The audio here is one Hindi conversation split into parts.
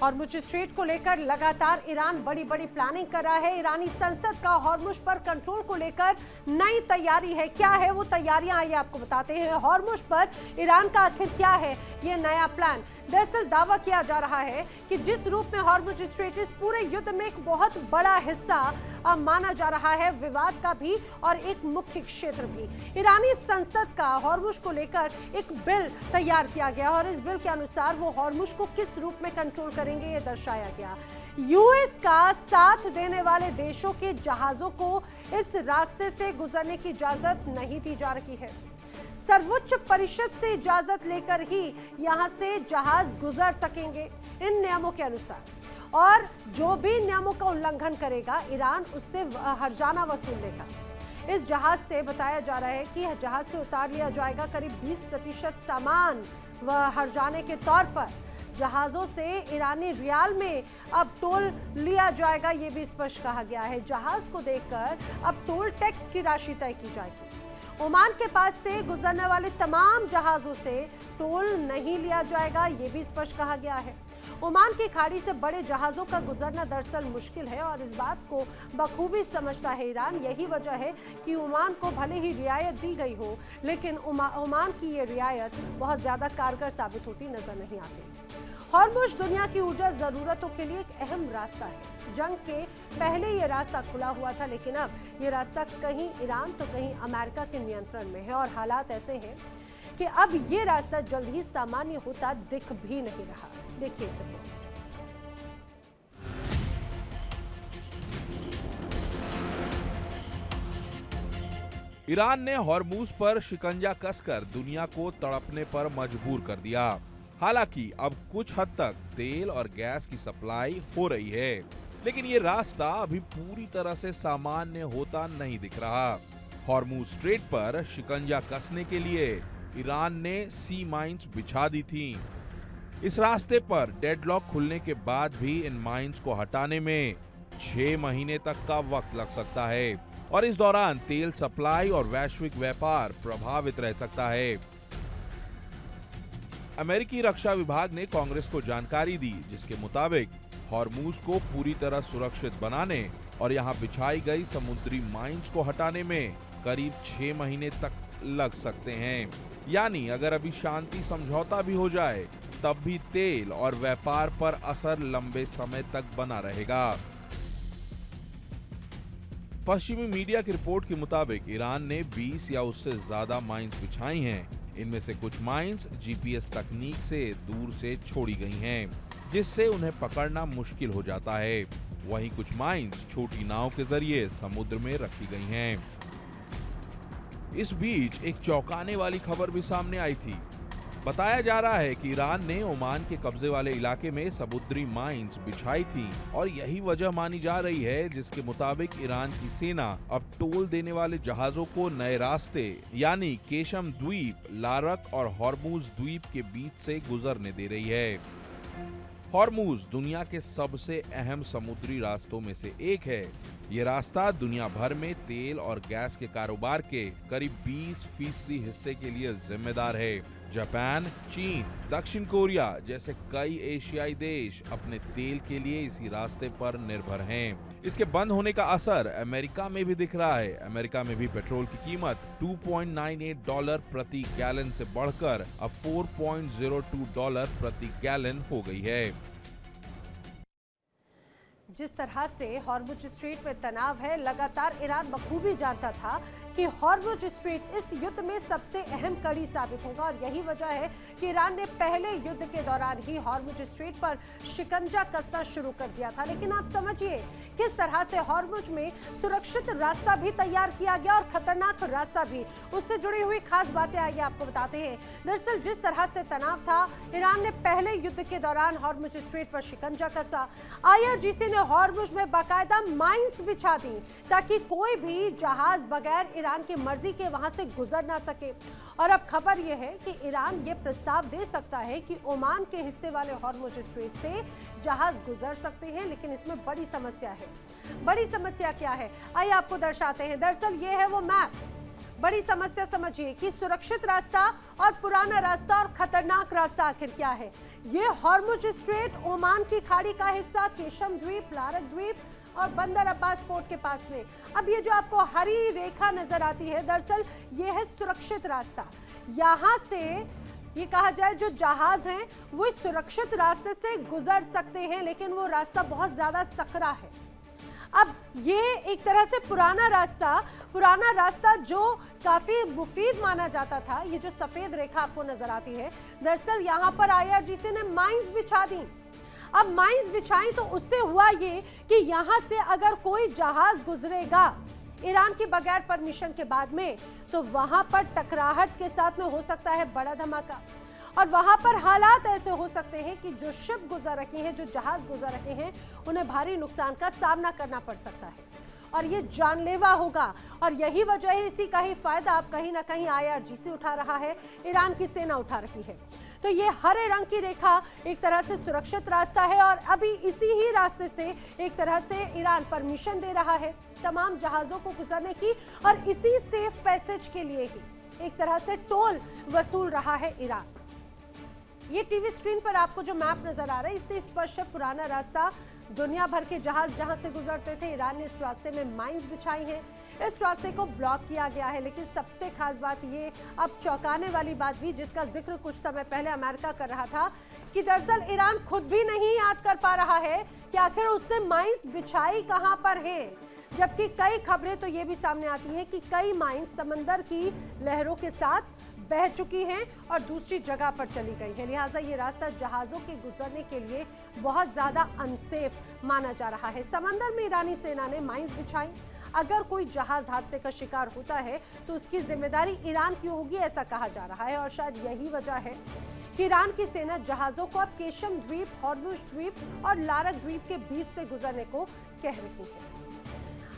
हॉर्मुज स्ट्रेट को लेकर लगातार ईरान बड़ी बड़ी प्लानिंग कर रहा है। ईरानी संसद का हॉर्मुज पर कंट्रोल को लेकर नई तैयारी है। क्या है वो तैयारियां, आइए आपको बताते हैं। हॉर्मुज पर ईरान का आखिर क्या है ये नया प्लान? दरअसल दावा किया जा रहा है कि जिस रूप में हॉर्मुज स्ट्रेट इस पूरे युद्ध में एक बहुत बड़ा हिस्सा माना जा रहा है, विवाद का भी और एक मुख्य क्षेत्र भी। ईरानी संसद का हॉर्मुज को लेकर एक बिल तैयार किया गया और इस बिल के अनुसार वो हॉर्मुज को किस रूप में कंट्रोल करेंगे ये दर्शाया गया। यूएस का साथ देने वाले देशों के जहाजों को इस रास्ते से गुजरने की इजाजत नहीं दी जा रही है। सर्वोच्च परिषद से इजाजत लेकर ही यहां से जहाज गुजर सकेंगे इन नियमों के अनुसार, और जो भी नियमों का उल्लंघन करेगा ईरान उससे हर्जाना वसूल लेगा। इस जहाज से बताया जा रहा है कि जहाज से उतार लिया जाएगा करीब 20% सामान व हर्जाने के तौर पर। जहाजों से ईरानी रियाल में अब टोल लिया जाएगा, ये भी स्पष्ट कहा गया है। जहाज को देखकर अब टोल टैक्स की राशि तय की जाएगी। ओमान के पास से गुजरने वाले तमाम जहाजों से टोल नहीं लिया जाएगा, ये भी स्पष्ट कहा गया है। ओमान की खाड़ी से बड़े जहाजों का गुजरना दरअसल मुश्किल है और इस बात को बखूबी समझता है ईरान। यही वजह है कि ओमान को भले ही रियायत दी गई हो, लेकिन ओमान की ये रियायत बहुत ज्यादा कारगर साबित होती नजर नहीं आती। हॉर्मुज दुनिया की ऊर्जा जरूरतों के लिए एक अहम रास्ता है। जंग के पहले ये रास्ता खुला हुआ था, लेकिन अब ये रास्ता कहीं ईरान तो कहीं अमेरिका के नियंत्रण में है और हालात ऐसे हैं कि अब ये रास्ता जल्द ही सामान्य होता दिख भी नहीं रहा। देखिए रिपोर्ट। ईरान ने हॉर्मुज पर शिकंजा कसकर दुनिया को तड़पने पर मजबूर कर दिया। हालांकि अब कुछ हद तक तेल और गैस की सप्लाई हो रही है, लेकिन ये रास्ता अभी पूरी तरह से सामान्य होता नहीं दिख रहा। हॉर्मुज स्ट्रेट पर शिकंजा कसने के लिए ईरान ने सी माइंस बिछा दी थी। इस रास्ते पर डेडलॉक खुलने के बाद भी इन माइंस को हटाने में 6 महीने तक का वक्त लग सकता है और इस दौरान तेल सप्लाई और वैश्विक व्यापार प्रभावित रह सकता है। अमेरिकी रक्षा विभाग ने कांग्रेस को जानकारी दी, जिसके मुताबिक हॉर्मुज को पूरी तरह सुरक्षित बनाने और यहां बिछाई गई समुद्री माइंस को हटाने में करीब 6 महीने तक लग सकते हैं। यानी अगर अभी शांति समझौता भी हो जाए, तब भी तेल और व्यापार पर असर लंबे समय तक बना रहेगा। पश्चिमी मीडिया की रिपोर्ट के मुताबिक ईरान ने 20 या उससे ज्यादा माइंस बिछाई हैं। इनमें से कुछ माइंस जीपीएस तकनीक से दूर से छोड़ी गई हैं, जिससे उन्हें पकड़ना मुश्किल हो जाता है। वहीं कुछ माइंस छोटी नाव के जरिए समुद्र में रखी गई हैं। इस बीच एक चौंकाने वाली खबर भी सामने आई थी। बताया जा रहा है कि ईरान ने ओमान के कब्जे वाले इलाके में समुद्री माइंस बिछाई थी और यही वजह मानी जा रही है जिसके मुताबिक ईरान की सेना अब टोल देने वाले जहाजों को नए रास्ते यानी केशम द्वीप, लारक और हॉर्मुज द्वीप के बीच से गुजरने दे रही है। हॉर्मुज दुनिया के सबसे अहम समुद्री रास्तों में से एक है। ये रास्ता दुनिया भर में तेल और गैस के कारोबार के करीब 20% हिस्से के लिए जिम्मेदार है। जापान, चीन, दक्षिण कोरिया जैसे कई एशियाई देश अपने तेल के लिए इसी रास्ते पर निर्भर हैं। इसके बंद होने का असर अमेरिका में भी दिख रहा है। अमेरिका में भी पेट्रोल की कीमत $2.98 प्रति गैलन से बढ़कर अब $4.02 प्रति गैलन हो गई है। जिस तरह से हॉर्मुज स्ट्रेट में तनाव है, लगातार ईरान बखूबी जानता था कि हॉर्मुज स्ट्रेट इस युद्ध में सबसे अहम कड़ी साबित होगा और यही वजह है कि ईरान ने पहले युद्ध के दौरान ही हॉर्मुज स्ट्रेट पर शिकंजा कसना शुरू कर दिया था। लेकिन आप समझिए किस तरह से हॉर्मुज में सुरक्षित रास्ता भी तैयार किया गया और खतरनाक रास्ता भी। उससे जुड़ी हुई खास बातें आगे आपको बताते हैं। दरअसल जिस तरह से तनाव था, ईरान ने पहले युद्ध के दौरान हॉर्मुज स्ट्रेट पर शिकंजा कसा। आईआरजीसी ने हॉर्मुज में बाकायदा माइंस बिछा दी ताकि कोई भी जहाज बगैर ईरान की मर्जी के वहां से गुजर ना सके। और अब खबर यह है कि ईरान ये प्रस्ताव दे सकता है कि ओमान के हिस्से वाले हॉर्मुज स्ट्रेट से जहाज गुजर सकते हैं, लेकिन इसमें बड़ी समस्या है। बड़ी समस्या क्या है, आइए आपको दर्शाते हैं। दरअसल ये है वो मैप बड़ी समस्या समझिए कि सुरक्षित रास्ता और पुराना रास्ता और खतरनाक रास्ता आखिर क्या है। ये हॉर्मुज स्ट्रेट, ओमान की खाड़ी का हिस्सा, केशम द्वीप, लारक द्वीप और बंदर अब्बास पोर्ट के पास में। अब ये जो आपको हरी रेखा नजर आती है, दरअसल ये है सुरक्षित रास्ता। यहाँ से ये कहा जाए जो जहाज हैं वो इस सुरक्षित रास्ते से गुजर सकते हैं, लेकिन वो रास्ता बहुत ज्यादा सकरा है। अब ये एक तरह से पुराना रास्ता जो काफी मुफीद माना जाता था, ये जो सफेद रेखा आपको नजर आती है, दरअसल यहाँ पर IRGC ने माइंस बिछा दी। अब माइंस बिछाई तो उससे हुआ ये कि यहाँ से अगर कोई जहाज गुजरेगा ईरान की बगैर परमिशन के बाद में, तो वहां पर टकराहट के साथ में हो सकता है बड़ा धमाका, और वहां पर हालात ऐसे हो सकते हैं कि जो शिप गुजर रखी हैं, जो जहाज गुजर रखे हैं, उन्हें भारी नुकसान का सामना करना पड़ सकता है और ये जानलेवा होगा। और यही वजह है, इसी का ही फायदा अब कहीं ना कहीं IRGC उठा रहा है, ईरान की सेना उठा रही है। तो ये हरे रंग की रेखा एक तरह से सुरक्षित रास्ता है और अभी इसी ही रास्ते से एक तरह से ईरान परमिशन दे रहा है तमाम जहाजों को गुजरने की, और इसी सेफ पैसेज के लिए ही एक तरह से टोल वसूल रहा है ईरान। ये टीवी स्क्रीन पर आपको जो मैप नजर आ रहा है, इससे स्पष्ट है पुराना रास्ता, दुनिया भर के जहाज जहां से गुजरते थे। ईरान ने इस रास्ते में माइंस बिछाई हैं, इस रास्ते को ब्लॉक किया गया है। लेकिन सबसे खास बात ये, अब चौंकाने वाली बात भी, जिसका जिक्र कुछ समय पहले अमेरिका कर रहा था, कि दरअसल ईरान खुद भी नहीं याद कर पा रहा है कि आखिर उसने माइंस बिछाई कहां पर है। जबकि कई खबरें तो ये भी सामने आती हैं कि कई माइंस समंदर की लहरों के साथ बह चुकी हैं और दूसरी जगह पर चली गई है। लिहाजा ये रास्ता जहाजों के गुजरने के लिए बहुत ज्यादा अनसेफ माना जा रहा है। समंदर में ईरानी सेना ने माइंस बिछाई। अगर कोई जहाज हादसे का शिकार होता है तो उसकी जिम्मेदारी ईरान की होगी, ऐसा कहा जा रहा है। और शायद यही वजह है कि ईरान की सेना जहाजों को अब केशम द्वीप, हॉर्मुज द्वीप और लारक द्वीप के बीच से गुजरने को कह रही है।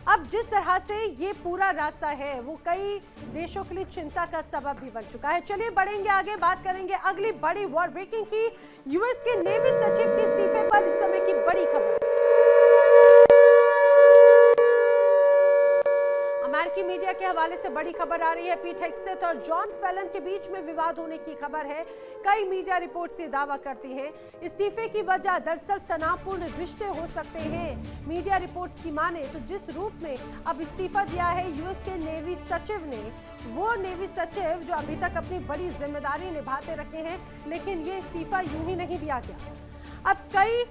अब जिस तरह से ये पूरा रास्ता है वो कई देशों के लिए चिंता का सबब भी बन चुका है। चलिए बढ़ेंगे आगे, बात करेंगे अगली बड़ी वॉर ब्रेकिंग की। यूएस के नेवी सचिव के इस्तीफे पर इस समय की बड़ी खबर। अमेरिकी मीडिया के हवाले से बड़ी खबर आ रही है। पीट हेग्सेथ और जॉन फेलन के बीच में विवाद होने की खबर है। कई मीडिया रिपोर्ट्स ये दावा करती हैं इस्तीफे की वजह दरअसल तनावपूर्ण रिश्ते हो सकते हैं। मीडिया रिपोर्ट्स की माने तो जिस रूप में अब इस्तीफा दिया है यूएस के नेवी सचिव ने, वो नेवी सचिव जो अभी तक अपनी बड़ी जिम्मेदारी निभाते रखे हैं, लेकिन ये इस्तीफा यूं ही नहीं दिया गया। अब कई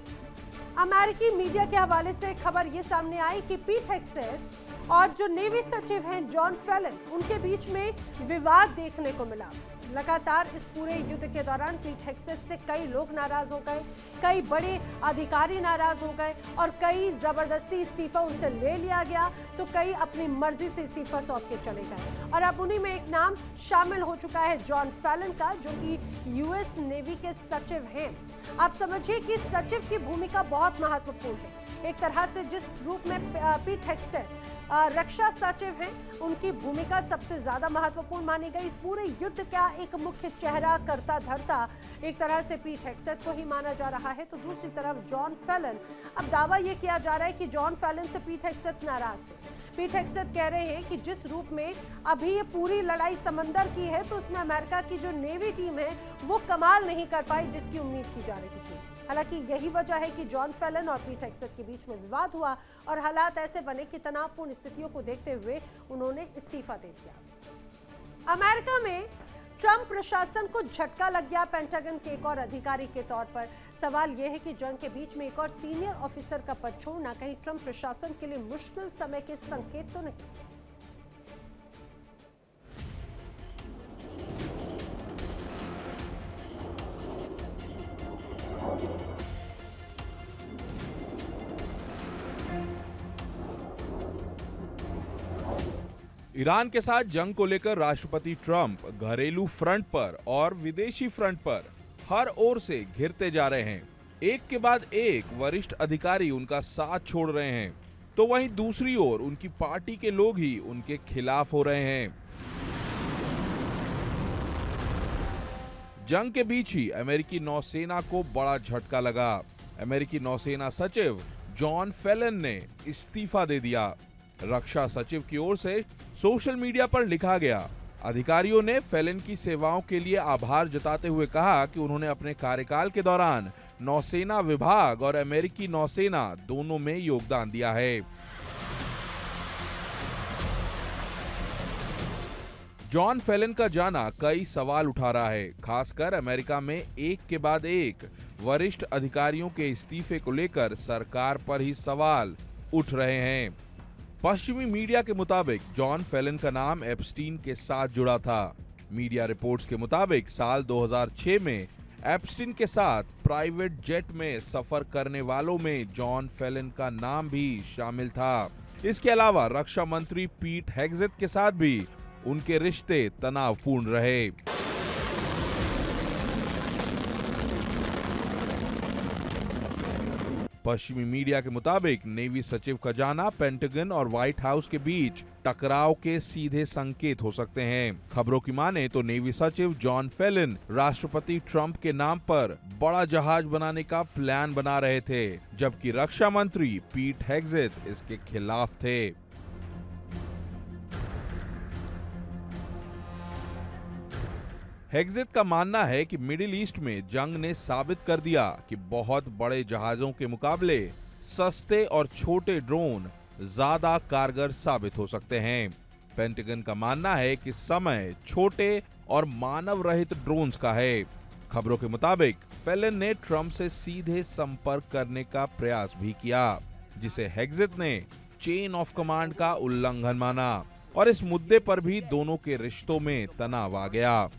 अमेरिकी मीडिया के हवाले से खबर ये सामने आई कि पीट हेग्सेथ और जो नेवी सचिव हैं जॉन फेलन, उनके बीच में विवाद देखने को मिला। लगातार इस पूरे युद्ध के दौरान पीट हेग्सेथ से कई लोग नाराज हो गए, कई बड़े अधिकारी नाराज हो गए और कई जबरदस्ती इस्तीफा उनसे ले लिया गया, तो कई अपनी मर्जी से इस्तीफा सौंप के चले गए। और अब उन्हीं में एक नाम शामिल हो चुका है जॉन फेलन का, जो कि यूएस नेवी के सचिव हैं। आप समझिए कि सचिव की भूमिका बहुत महत्वपूर्ण है। एक तरह से जिस रूप में पीट हेग्सेथ रक्षा सचिव हैं, उनकी भूमिका सबसे ज्यादा महत्वपूर्ण मानी गई। इस पूरे युद्ध का एक मुख्य चेहरा, करता धरता एक तरह से पीट हेग्सेथ को ही माना जा रहा है। तो दूसरी तरफ जॉन फेलन, अब दावा यह किया जा रहा है कि जॉन फेलन से पीट हेग्सेथ नाराज थे। पीट हेग्सेथ कह रहे हैं कि जिस रूप में अभी ये पूरी लड़ाई समंदर की है, तो उसमें अमेरिका की जो नेवी टीम है वो कमाल नहीं कर पाई जिसकी उम्मीद की जा रही थी। हालांकि यही वजह है कि जॉन फेलन और पीट हेग्सेथ के बीच में विवाद हुआ और हालात ऐसे बने कि तनावपूर्ण स्थितियों को देखते हुए उन्होंने इस्तीफा दे दिया। अमेरिका में ट्रंप प्रशासन को झटका लग गया पेंटागन के एक और अधिकारी के तौर पर। सवाल यह है कि जंग के बीच में एक और सीनियर ऑफिसर का पद छोड़ना कहीं ट्रंप प्रशासन के लिए मुश्किल समय के संकेत तो नहीं। ईरान के साथ जंग को लेकर राष्ट्रपति ट्रंप घरेलू फ्रंट पर और विदेशी फ्रंट पर हर ओर से घिरते जा रहे हैं। एक के बाद एक वरिष्ठ अधिकारी उनका साथ छोड़ रहे हैं, तो वहीं दूसरी ओर उनकी पार्टी के लोग ही उनके खिलाफ हो रहे हैं। जंग के बीच ही अमेरिकी नौसेना को बड़ा झटका लगा। अमेरिकी नौसेना सचिव जॉन फेलन ने इस्तीफा दे दिया। रक्षा सचिव की ओर से सोशल मीडिया पर लिखा गया। अधिकारियों ने फेलिन की सेवाओं के लिए आभार जताते हुए कहा कि उन्होंने अपने कार्यकाल के दौरान नौसेना विभाग और अमेरिकी नौसेना दोनों में योगदान दिया है। जॉन फेलिन का जाना कई सवाल उठा रहा है, खासकर अमेरिका में एक के बाद एक वरिष्ठ अधिकारियों के इस्तीफे को लेकर सरकार पर ही सवाल उठ रहे हैं। पश्चिमी मीडिया के मुताबिक जॉन फेलिन का नाम एप्स्टीन के साथ जुड़ा था। मीडिया रिपोर्ट्स के मुताबिक साल 2006 में एप्स्टीन के साथ प्राइवेट जेट में सफर करने वालों में जॉन फेलिन का नाम भी शामिल था। इसके अलावा रक्षा मंत्री पीट हेग्सेथ के साथ भी उनके रिश्ते तनावपूर्ण रहे। पश्चिमी मीडिया के मुताबिक नेवी सचिव का जाना पेंटागन और व्हाइट हाउस के बीच टकराव के सीधे संकेत हो सकते हैं। खबरों की माने तो नेवी सचिव जॉन फेलिन राष्ट्रपति ट्रंप के नाम पर बड़ा जहाज बनाने का प्लान बना रहे थे, जबकि रक्षा मंत्री पीट हेग्सेथ इसके खिलाफ थे। हेग्सेथ का मानना है कि मिडिल ईस्ट में जंग ने साबित कर दिया कि बहुत बड़े जहाजों के मुकाबले सस्ते और छोटे ड्रोन ज्यादा कारगर साबित हो सकते हैं। पेंटागन का मानना है कि समय छोटे और मानव रहित ड्रोन्स का है। खबरों के मुताबिक फेलिन ने ट्रंप से सीधे संपर्क करने का प्रयास भी किया, जिसे हेग्सेथ ने चेन ऑफ कमांड का उल्लंघन माना और इस मुद्दे पर भी दोनों के रिश्तों में तनाव आ गया।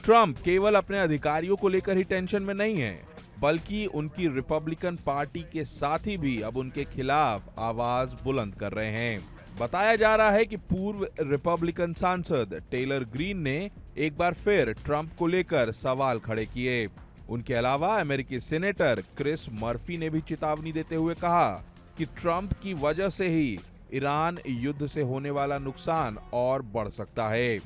ट्रंप केवल अपने अधिकारियों को लेकर ही टेंशन में नहीं है, बल्कि उनकी रिपब्लिकन पार्टी के साथी भी अब उनके खिलाफ आवाज बुलंद कर रहे हैं। बताया जा रहा है कि पूर्व रिपब्लिकन सांसद टेलर ग्रीन ने एक बार फिर ट्रंप को लेकर सवाल खड़े किए। उनके अलावा अमेरिकी सीनेटर क्रिस मर्फी ने भी चेतावनी देते हुए कहा कि ट्रंप की वजह से ही ईरान युद्ध से होने वाला नुकसान और बढ़ सकता है।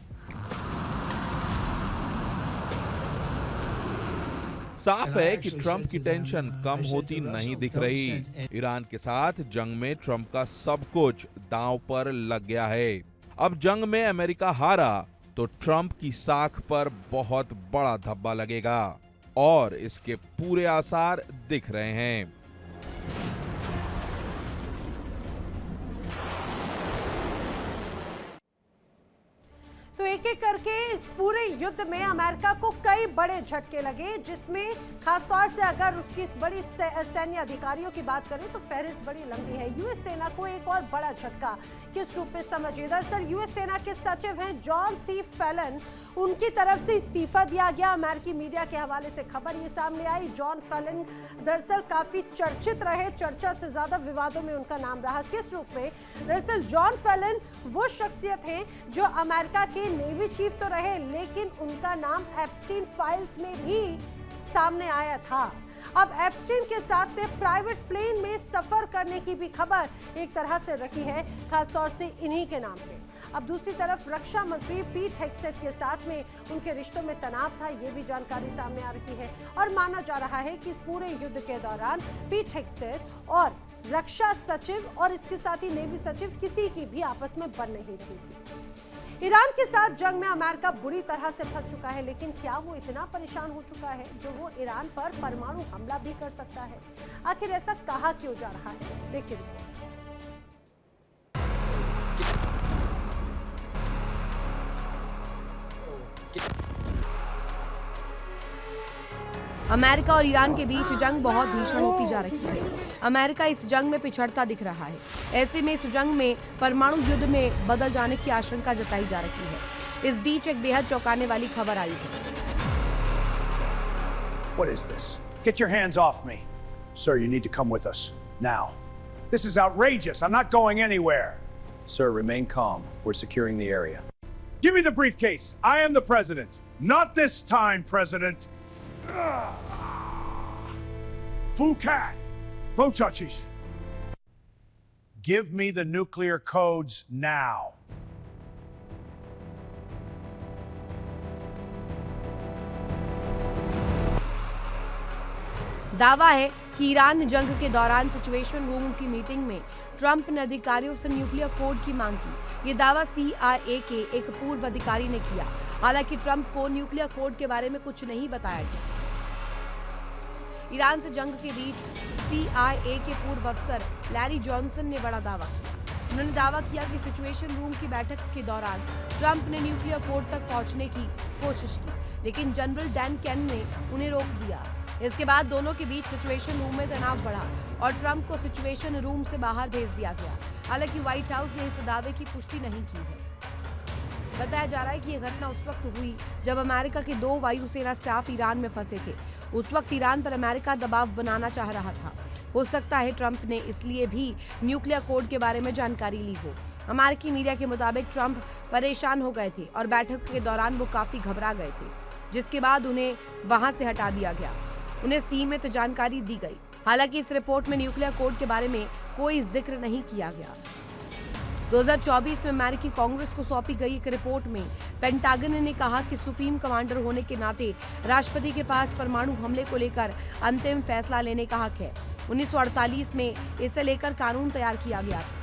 साफ है कि ट्रंप की टेंशन कम होती नहीं दिख रही। ईरान के साथ जंग में ट्रंप का सब कुछ दांव पर लग गया है। अब जंग में अमेरिका हारा तो ट्रंप की साख पर बहुत बड़ा धब्बा लगेगा और इसके पूरे आसार दिख रहे हैं। तो एक एक करके इस पूरे युद्ध में अमेरिका को कई बड़े झटके लगे, जिसमें खासतौर से अगर उसकी बड़ी सैन्य अधिकारियों की बात करें तो फहरिस्त बड़ी लंबी है। यूएस सेना को एक और बड़ा झटका किस रूप में समझिए। दरअसल यूएस सेना के सचिव हैं जॉन सी फेलिन, उनकी तरफ से इस्तीफा दिया गया। अमेरिकी मीडिया के हवाले से खबर ये सामने आई। जॉन फेलिन दरअसल काफी चर्चित रहे, चर्चा से ज्यादा विवादों में उनका नाम रहा। किस रूप में? दरअसल जॉन फेलिन वो शख्सियत हैं जो अमेरिका के नेवी चीफ तो रहे, लेकिन उनका नाम एप्स्टीन फाइल्स में भी सामने आया था। अब एप्स्टीन के साथ में प्राइवेट प्लेन में सफर करने की भी खबर एक तरह से रखी है, खासतौर से इन्हीं के नाम पे। अब दूसरी तरफ रक्षा मंत्री पीट हेग्सेथ के साथ में उनके रिश्तों में तनाव था, ये भी जानकारी सामने आ रही है। और माना जा रहा है कि इस पूरे युद्ध के दौरान पीट हेग्सेथ और रक्षा सचिव और इसके साथ ही नेवी सचिव किसी की भी आपस में बन नहीं रही थी। ईरान के साथ जंग में अमेरिका बुरी तरह से फंस चुका है, लेकिन क्या वो इतना परेशान हो चुका है जो वो ईरान पर परमाणु हमला भी कर सकता है? आखिर ऐसा कहा क्यों जा रहा है, देखिए रिपोर्ट। अमेरिका और ईरान के बीच जंग बहुत भीषण होती जा रही है। अमेरिका इस जंग में पिछड़ता दिख रहा है। ऐसे में इस जंग में परमाणु युद्ध में बदल जाने की आशंका जताई जा रही है। इस बीच एक बेहद चौंकाने वाली खबर आई है। What is this? Get your hands off me. Sir, you need to come with us now. This is outrageous. I'm not going anywhere. Sir, remain calm. We're securing the area. Give me the briefcase. I am the president. Not this time, President. Fukat, Bochachis. Give me the nuclear codes now. दावा है कि ईरान जंग के दौरान सिचुएशन रूम की मीटिंग में ट्रंप ने अधिकारियों से न्यूक्लियर कोड की मांग की। ये दावा CIA के एक पूर्व अधिकारी ने किया। हालांकि ट्रंप को न्यूक्लियर कोड के बारे में कुछ नहीं बताया गया। ईरान से जंग के बीच CIA के पूर्व अफसर लैरी जॉनसन ने बड़ा दावा किया। उन्होंने दावा किया कि सिचुएशन रूम की बैठक के दौरान ट्रंप ने न्यूक्लियर कोड तक पहुंचने की कोशिश की, लेकिन जनरल डैन केन ने उन्हें रोक दिया। इसके बाद दोनों के बीच सिचुएशन रूम में तनाव बढ़ा और ट्रंप को सिचुएशन रूम से बाहर भेज दिया गया। हालांकि व्हाइट हाउस ने इस दावे की पुष्टि नहीं की है। बताया जा रहा है कि यह घटना उस वक्त हुई जब अमेरिका के 2 वायुसेना स्टाफ ईरान में फंसे थे। उस वक्त ईरान पर अमेरिका दबाव बनाना चाह रहा था। हो सकता है ट्रंप ने इसलिए भी न्यूक्लियर कोड के बारे में जानकारी ली हो। अमेरिकी मीडिया के मुताबिक ट्रंप परेशान हो गए थे और बैठक के दौरान वो काफी घबरा गए थे, जिसके बाद उन्हें वहां से हटा दिया गया। उन्हें सीमित जानकारी दी गई। हालांकि इस रिपोर्ट में न्यूक्लियर कोड के बारे में कोई जिक्र नहीं किया गया। 2024 में अमेरिकी कांग्रेस को सौंपी गई एक रिपोर्ट में पेंटागन ने कहा कि सुप्रीम कमांडर होने के नाते राष्ट्रपति के पास परमाणु हमले को लेकर अंतिम फैसला लेने का हक है। 1948 में इसे लेकर कानून तैयार किया गया था।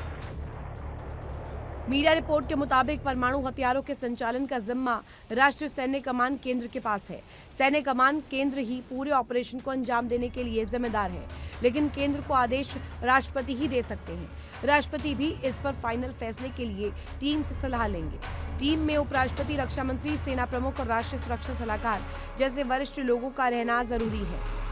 मीडिया रिपोर्ट के मुताबिक परमाणु हथियारों के संचालन का जिम्मा राष्ट्रीय सैन्य कमान केंद्र के पास है। सैन्य कमान केंद्र ही पूरे ऑपरेशन को अंजाम देने के लिए जिम्मेदार है, लेकिन केंद्र को आदेश राष्ट्रपति ही दे सकते हैं। राष्ट्रपति भी इस पर फाइनल फैसले के लिए टीम से सलाह लेंगे। टीम में उपराष्ट्रपति, रक्षा मंत्री, सेना प्रमुख और राष्ट्रीय सुरक्षा सलाहकार जैसे वरिष्ठ लोगों का रहना जरूरी है।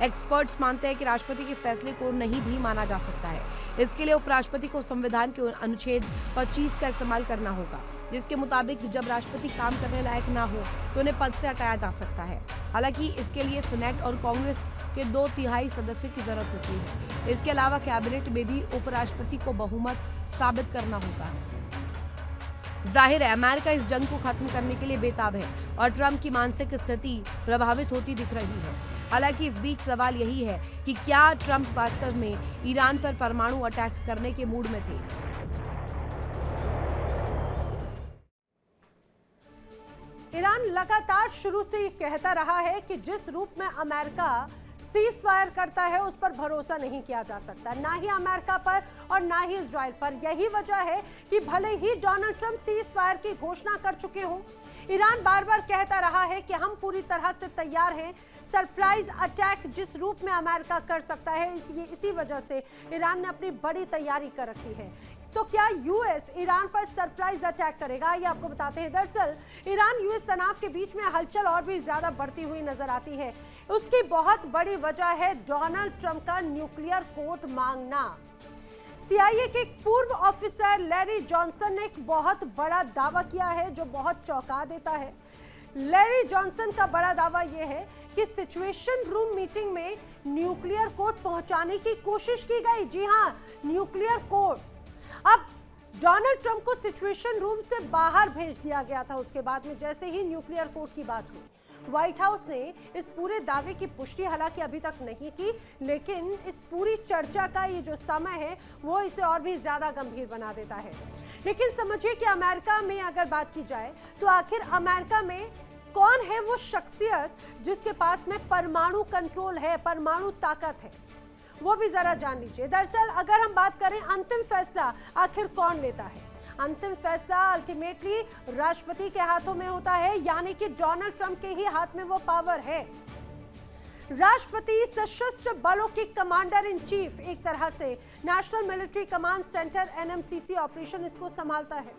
एक्सपर्ट्स मानते हैं कि राष्ट्रपति के फैसले को नहीं भी माना जा सकता है। इसके लिए उपराष्ट्रपति को संविधान के अनुच्छेद 25 का इस्तेमाल करना होगा, जिसके मुताबिक जब राष्ट्रपति काम करने लायक ना हो तो उन्हें पद से हटाया जा सकता है। हालांकि इसके लिए सेनेट और कांग्रेस के 2/3 सदस्यों की जरूरत होती है। इसके अलावा कैबिनेट में भी उपराष्ट्रपति को बहुमत साबित करना होता है। जाहिर है अमेरिका इस जंग को खत्म करने के लिए बेताब है और ट्रंप की मानसिक स्थिति प्रभावित होती दिख रही है। हालांकि इस बीच सवाल यही है कि क्या ट्रंप वास्तव में ईरान पर परमाणु अटैक करने के मूड में थे। ईरान लगातार शुरू से कहता रहा है कि जिस रूप में अमेरिका सीज फायर करता है उस पर भरोसा नहीं किया जा सकता, ना ही अमेरिका पर और ना ही इजराइल पर। यही वजह है कि भले ही डोनाल्ड ट्रंप सीज फायर की घोषणा कर चुके हों, ईरान बार बार कहता रहा है कि हम पूरी तरह से तैयार हैं। सरप्राइज अटैक जिस रूप में अमेरिका कर सकता है, इसी वजह से ईरान ने अपनी बड़ी तैयारी कर रखी है। तो क्या यूएस ईरान पर सरप्राइज अटैक करेगा, ये आपको बताते हैं। दरअसल ईरान यूएस तनाव के बीच में हलचल और भी ज्यादा बढ़ती हुई नजर आती है। उसकी बहुत बड़ी वजह है डोनाल्ड ट्रंप का न्यूक्लियर कोड मांगना। CIA के एक पूर्व ऑफिसर लैरी जॉनसन ने एक बहुत बड़ा दावा किया है जो बहुत चौंका देता है। लैरी जॉनसन का बड़ा दावा यह है कि सिचुएशन रूम मीटिंग में न्यूक्लियर कोड पहुंचाने की कोशिश की गई। जी हां, न्यूक्लियर कोड। अब डोनाल्ड ट्रंप को सिचुएशन रूम से बाहर भेज दिया गया था। उसके बाद में जैसे ही न्यूक्लियर कोड की बात हुई, व्हाइट हाउस ने इस पूरे दावे की पुष्टि हालांकि अभी तक नहीं की, लेकिन इस पूरी चर्चा का ये जो समय है वो इसे और भी ज्यादा गंभीर बना देता है। लेकिन समझिए कि अमेरिका में अगर बात की जाए तो आखिर अमेरिका में कौन है वो शख्सियत जिसके पास में परमाणु कंट्रोल है, परमाणु ताकत है, वो भी जरा जान लीजिए। दरअसल अगर हम बात करें अंतिम फैसला आखिर कौन लेता है, अंतिम फैसला अल्टीमेटली राष्ट्रपति के हाथों में होता है, यानी कि डोनाल्ड ट्रंप के ही हाथ में वो पावर है। राष्ट्रपति सशस्त्र बलों के कमांडर इन चीफ, एक तरह से national military command centre NMCC operation इसको संभालता है।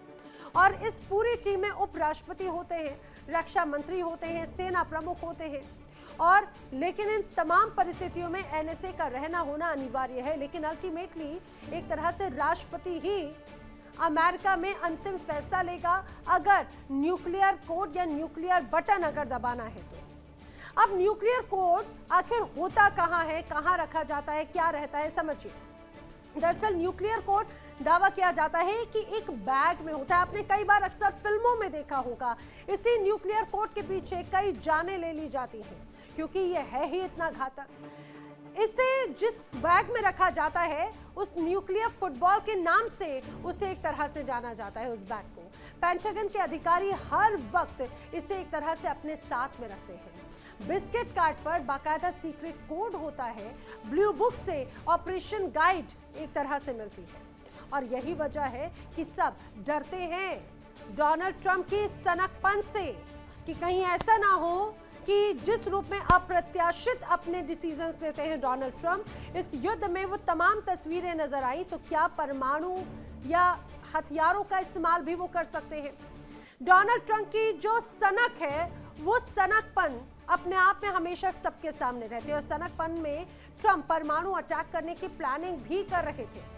और इस पूरी टीम में उपराष्ट्रपति होते हैं, रक्षा मंत्री होते हैं, सेना प्रमुख होते हैं। और लेकिन इन तमाम परिस्थितियों में NSA का रहना होना अनिवार्य है। लेकिन अल्टीमेटली एक तरह से राष्ट्रपति ही अमेरिका में अंतिम फैसला लेगा अगर न्यूक्लियर कोड या न्यूक्लियर बटन अगर दबाना है तो। अब न्यूक्लियर कोड आखिर होता कहाँ है, कहाँ रखा जाता है, क्या रहता है, समझिए। दरअसल न्यूक्लियर कोड दावा किया जाता है कि एक बैग में होता है। आपने कई बार अक्सर फिल्मों में देखा होगा। इसी न्यूक्लियर कोड के पीछे कई जानें ले ली जाती हैं क्योंकि ये है ही इतना घातक। इसे जिस बैग में रखा जाता है उस न्यूक्लियर फुटबॉल के नाम से उसे एक तरह से जाना जाता है। उस बैग को पेंटागन के अधिकारी हर वक्त इसे एक तरह से अपने साथ में रखते हैं। बिस्किट कार्ड पर बाकायदा सीक्रेट कोड होता है, ब्लू बुक से ऑपरेशन गाइड एक तरह से मिलती है। और यही वजह है कि सब डरते हैं डोनाल्ड ट्रंप के सनकपन से, कि कहीं ऐसा ना हो कि जिस रूप में अप्रत्याशित अपने डिसीजंस लेते हैं डोनाल्ड ट्रंप, इस युद्ध में वो तमाम तस्वीरें नजर आई तो क्या परमाणु या हथियारों का इस्तेमाल भी वो कर सकते हैं। डोनाल्ड ट्रंप की जो सनक है, वो सनकपन अपने आप में हमेशा सबके सामने रहते हैं और सनकपन में ट्रंप परमाणु अटैक करने की प्लानिंग भी कर रहे थे।